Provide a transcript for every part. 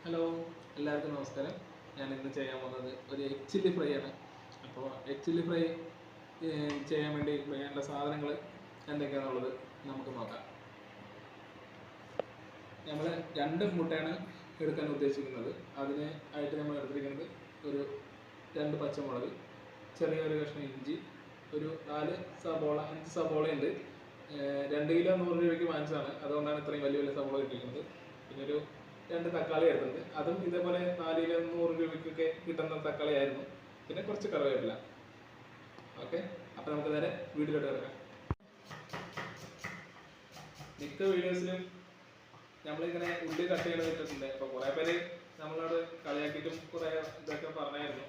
Hello, എല്ലാവർക്കും നമസ്കാരം. ഞാൻ ഇന്ന് ചെയ്യാൻ പോകുന്നത് ഒരു എഗ് ചില്ലി ഫ്രൈ ആണ്. അപ്പോൾ എഗ് ചില്ലി ഫ്രൈ ചെയ്യാൻ വേണ്ടി വേണ്ട സാധനങ്ങൾ എന്തൊക്കെയാണെന്നുള്ളത് നമുക്ക് നോക്കാം. നമ്മൾ 2 മുട്ടയാണ് എടുക്കാൻ ഉദ്ദേശിക്കുന്നത്. അതിന് ആയിട്ട് നമ്മൾ എടുത്തിരിക്കുന്നത് ഒരു 2 പച്ചമുളക്, ചെറിയൊരു കഷ്ണം ഇഞ്ചി, ഒരു 5 സബോളയുണ്ട്. 2 കിലോ 100 രൂപയ്ക്ക് വാങ്ങിച്ചതാണ്, അതുകൊണ്ടാണ് ഇത്രയും വലിയ വലിയ സബോള കിട്ടിയിരിക്കുന്നത്. പിന്നെ ഒരു 2 തക്കാളി എടുത്തിട്ടുണ്ട്. അതും ഇതേപോലെ 4 കിലോ 100 രൂപയ്ക്കൊക്കെ കിട്ടുന്ന തക്കാളി ആയിരുന്നു. പിന്നെ കുറച്ച് കറിവേപ്പില. ഓക്കെ, അപ്പോൾ നമുക്ക് നേരെ വീഡിയോയിലോട്ട് കിടക്കാം. മിക്ക വീഡിയോസിലും നമ്മളിങ്ങനെ ഉള്ളി കട്ട് ചെയ്ത് വെച്ചിട്ടുണ്ട്. അപ്പോൾ കുറേ പേര് നമ്മളോട് കളിയാക്കിയിട്ടും കുറേ ഇതൊക്കെ പറഞ്ഞായിരുന്നു,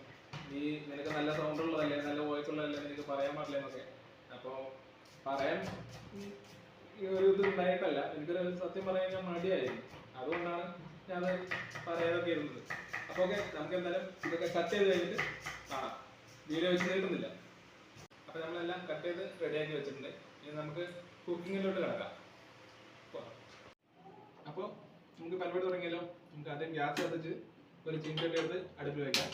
നീ നിനക്ക് നല്ല സൗണ്ട് ഉള്ളതല്ലേ, നല്ല വോയിസ് ഉള്ളതല്ലേ, നിനക്ക് പറയാൻ പാടില്ല എന്നൊക്കെ. അപ്പോൾ പറയാൻ ഒരു ഇത് ഉണ്ടായിട്ടല്ല, എനിക്കൊരു സത്യം പറയാൻ ഞാൻ മടിയായിരുന്നു. അതുകൊണ്ടാണ് ഞാനത് പറയാതൊക്കെ ഇരുന്നത്. അപ്പോൾ ഓക്കെ, നമുക്ക് എന്തായാലും ഇതൊക്കെ കട്ട് ചെയ്ത് കഴിഞ്ഞിട്ട് കാണാം. വീഡിയോ വെച്ച് നീട്ടുന്നില്ല. അപ്പോൾ നമ്മളെല്ലാം കട്ട് ചെയ്ത് റെഡിയാക്കി വെച്ചിട്ടുണ്ട്. ഇനി നമുക്ക് കുക്കിങ്ങിലോട്ട് കിടക്കാം. അപ്പോൾ നമുക്ക് പരിപാടി തുടങ്ങിയാലോ. നമുക്ക് ആദ്യം ഗ്യാസ് കത്തിച്ച് ഒരു ചീനച്ചട്ടി എടുത്ത് അടുപ്പിൽ വയ്ക്കാം.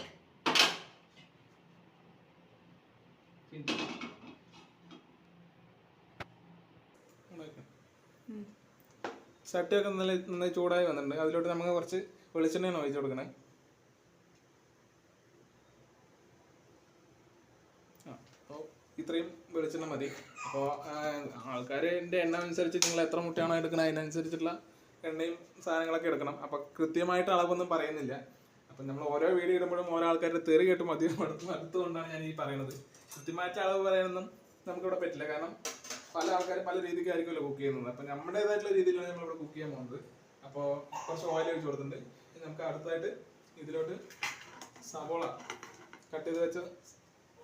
ചട്ടിയൊക്കെ നന്നായി ചൂടായി വന്നിട്ടുണ്ട്. അതിലോട്ട് നമുക്ക് കുറച്ച് വെളിച്ചെണ്ണയാണ് ഒഴിച്ചു കൊടുക്കണേ. അപ്പോൾ ഇത്രയും വെളിച്ചെണ്ണ മതി. അപ്പോൾ ആൾക്കാരുടെ എണ്ണ അനുസരിച്ച് നിങ്ങൾ എത്ര മുട്ടയാണോ എടുക്കണം അതിനനുസരിച്ചിട്ടുള്ള എണ്ണയും സാധനങ്ങളൊക്കെ എടുക്കണം. അപ്പോൾ കൃത്യമായിട്ട് അളവൊന്നും പറയുന്നില്ല. അപ്പം നമ്മൾ ഓരോ വീഡിയോ ഇടുമ്പോഴും ഓരോ ആൾക്കാരുടെ തെറി കേട്ട് മടുത്തുകൊണ്ടാണ് ഞാൻ ഈ പറയുന്നത്. കൃത്യമായിട്ട് അളവ് പറയാനൊന്നും നമുക്കിവിടെ പറ്റില്ല. കാരണം പല ആൾക്കാരും പല രീതിക്കായിരിക്കുമല്ലോ കുക്ക് ചെയ്യുന്നത്. അപ്പം നമ്മുടേതായിട്ടുള്ള രീതിയിലാണ് നമ്മളിവിടെ കുക്ക് ചെയ്യാൻ പോകുന്നത്. അപ്പോൾ കുറച്ച് ഓയിൽ ഒഴിച്ച് കൊടുത്തിട്ടുണ്ട്. നമുക്ക് അടുത്തായിട്ട് ഇതിലോട്ട് സവോള കട്ട് ചെയ്ത് വെച്ച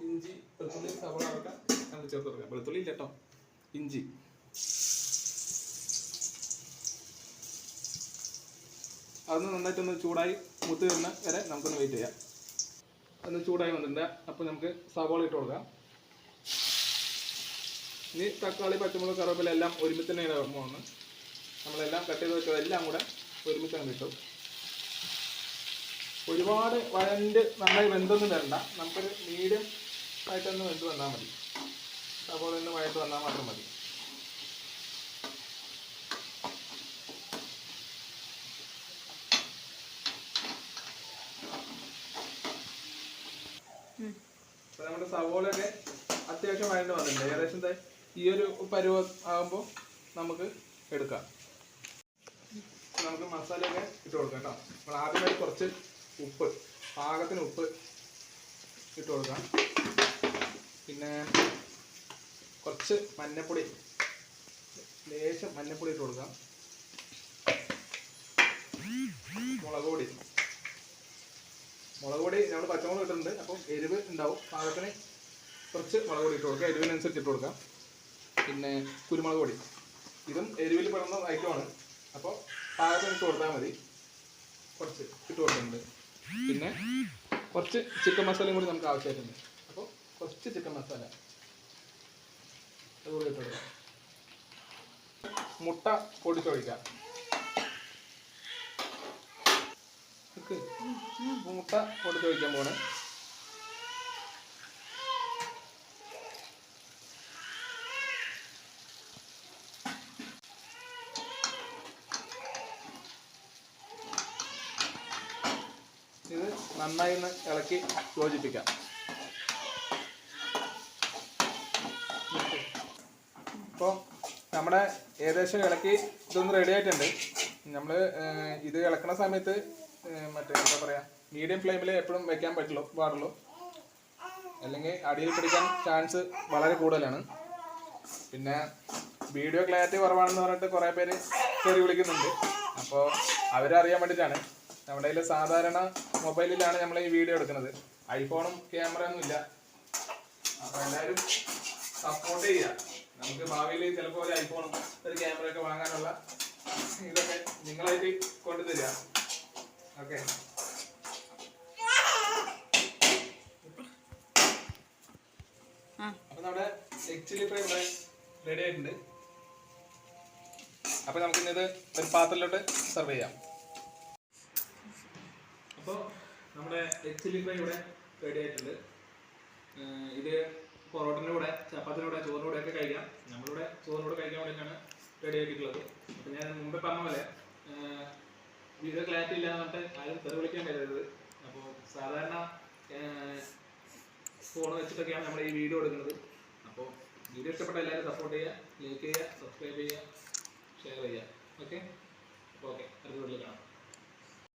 ഇഞ്ചി, വെളുത്തുള്ളി, സവോള അതൊക്കെ നമുക്ക് ചേർത്ത് കൊടുക്കാം. വെളുത്തുള്ളി ഇല്ല കേട്ടോ, ഇഞ്ചി. അതൊന്ന് നന്നായിട്ടൊന്ന് ചൂടായി മുത്ത് വരുന്ന വരെ നമുക്കൊന്ന് വെയിറ്റ് ചെയ്യാം. ഒന്ന് ചൂടായി വന്നിട്ടുണ്ട്. അപ്പോൾ നമുക്ക് സവോള ഇട്ട് കൊടുക്കാം. ഇനി തക്കാളി, പച്ചമുളക്, കറിവേപ്പില എല്ലാം ഒരുമിച്ച് തന്നെയാണ് പോകുന്നത്. നമ്മളെല്ലാം കട്ട് ചെയ്ത് വെച്ചതെല്ലാം കൂടെ ഒരുമിച്ച് അങ്ങ് ഇട്ടു. ഒരുപാട് വഴണ്ട് നന്നായി വെന്തൊന്നും വരണ്ട. നമുക്കൊരു മീഡിയം ആയിട്ടൊന്ന് വെന്ത് വന്നാൽ മതി. സവോള ഒന്ന് വഴണ്ട് വന്നാൽ മാത്രം മതി. അപ്പോൾ നമ്മുടെ സവോളയൊക്കെ അത്യാവശ്യം വഴണ്ട് വന്നിട്ടുണ്ട്. ഏകദേശം ഈ ഒരു പരുവ ആകുമ്പോൾ നമുക്ക് എടുക്കാം. നമുക്ക് മസാലയൊക്കെ ഇട്ട് കൊടുക്കാം കേട്ടോ. നമ്മൾ ആദ്യമായി കുറച്ച് ഉപ്പ്, പാകത്തിന് ഉപ്പ് ഇട്ട് കൊടുക്കാം. പിന്നെ കുറച്ച് മഞ്ഞപ്പൊടി, ലേശം മഞ്ഞപ്പൊടി ഇട്ട് കൊടുക്കാം. മുളക് പൊടി നമ്മൾ പച്ചമുളക് ഇട്ടിട്ടുണ്ട്. അപ്പം എരിവ് ഉണ്ടാവും. പാകത്തിന് കുറച്ച് മുളക് പൊടി ഇട്ട് കൊടുക്കുക. എരിവിനനുസരിച്ച് ഇട്ട് കൊടുക്കാം. പിന്നെ കുരുമുളക് പൊടി, ഇതും എരിവിൽ പെടുന്ന ഐറ്റമാണ്. അപ്പോൾ പാകത്തിന് ഇട്ട് കൊടുത്താൽ മതി. കുറച്ച് ഇട്ട് കൊടുക്കുന്നുണ്ട്. പിന്നെ കുറച്ച് ചിക്കൻ മസാലയും കൂടി നമുക്ക് ആവശ്യമായിട്ടുണ്ട്. അപ്പോൾ കുറച്ച് ചിക്കൻ മസാല അതുകൂടി ഇട്ട് കൊടുക്കാം. മുട്ട പൊടിച്ചൊഴിക്കാം. മുട്ട പൊടിച്ചൊഴിക്കാൻ പോണേ. ഇത് നന്നായി ഒന്ന് ഇളക്കി യോജിപ്പിക്കാം. ഇപ്പോൾ നമ്മുടെ ഏകദേശം ഇളക്കി ഇതൊന്ന് റെഡി ആയിട്ടുണ്ട്. നമ്മൾ ഇത് ഇളക്കണ സമയത്ത് മറ്റേ എന്താ പറയുക, മീഡിയം ഫ്ലെയിമിൽ എപ്പോഴും വെക്കാൻ പാടുള്ളൂ. അല്ലെങ്കിൽ അടിയിൽ പിടിക്കാൻ ചാൻസ് വളരെ കൂടുതലാണ്. പിന്നെ വീഡിയോ ക്ലാരിറ്റി കുറവാണെന്ന് പറഞ്ഞിട്ട് കുറേ പേര് കയറി വിളിക്കുന്നുണ്ട്. അപ്പോൾ അവരറിയാൻ വേണ്ടിയിട്ടാണ്. നമ്മുടെ കയ്യിൽ സാധാരണ മൊബൈലിലാണ് നമ്മൾ ഈ വീഡിയോ എടുക്കുന്നത്. ഐഫോണും ക്യാമറ ഒന്നും ഇല്ല. അപ്പോൾ എല്ലാവരും സപ്പോർട്ട് ചെയ്യുക. നമുക്ക് ഭാവിയിൽ ചിലപ്പോൾ ഒരു ഐഫോണും ഒരു ക്യാമറയൊക്കെ വാങ്ങാനുള്ള ഇതൊക്കെ നിങ്ങളായിട്ട് കൊണ്ടുതരിക. ഓക്കെ, അപ്പോൾ നമ്മുടെ എഗ് ചില്ലി ഫ്രൈ ഇവിടെ റെഡി ആയിട്ടുണ്ട്. അപ്പോൾ നമുക്കിന്നത് ഒരു പാത്രത്തിലോട്ട് സെർവ് ചെയ്യാം. നമ്മുടെ എഗ് ചില്ലി ഫ്രൈ ഇവിടെ റെഡി ആയിട്ടുണ്ട്. ഇത് പൊറോട്ടൻ്റെ കൂടെ, ചപ്പാത്തിൻ്റെ കൂടെ, ചോറിൻ്റെ കൂടെ ഒക്കെ കഴിക്കാം. നമ്മളിവിടെ ചോറിൻ്റെ കൂടെ കഴിക്കാൻ വേണ്ടിയിട്ടാണ് റെഡി ആക്കിയിട്ടുള്ളത്. അപ്പോൾ ഞാൻ മുമ്പ് പറഞ്ഞ പോലെ വീഡിയോ ക്ലാരിറ്റി ഇല്ലാന്ന് പറഞ്ഞിട്ട് ആരും തെറി വിളിക്കാൻ കരുതരുത്. അപ്പോൾ സാധാരണ ഫോൺ വെച്ചിട്ടൊക്കെയാണ് നമ്മൾ ഈ വീഡിയോ എടുക്കുന്നത്. അപ്പോൾ വീഡിയോ ഇഷ്ടപ്പെട്ട എല്ലാവരും സപ്പോർട്ട് ചെയ്യുക, ലൈക്ക് ചെയ്യുക, സബ്സ്ക്രൈബ് ചെയ്യുക, ഷെയർ ചെയ്യുക. ഓക്കെ, അപ്പോൾ ഓക്കെ, അടുത്ത വീഡിയോയിൽ കാണാം.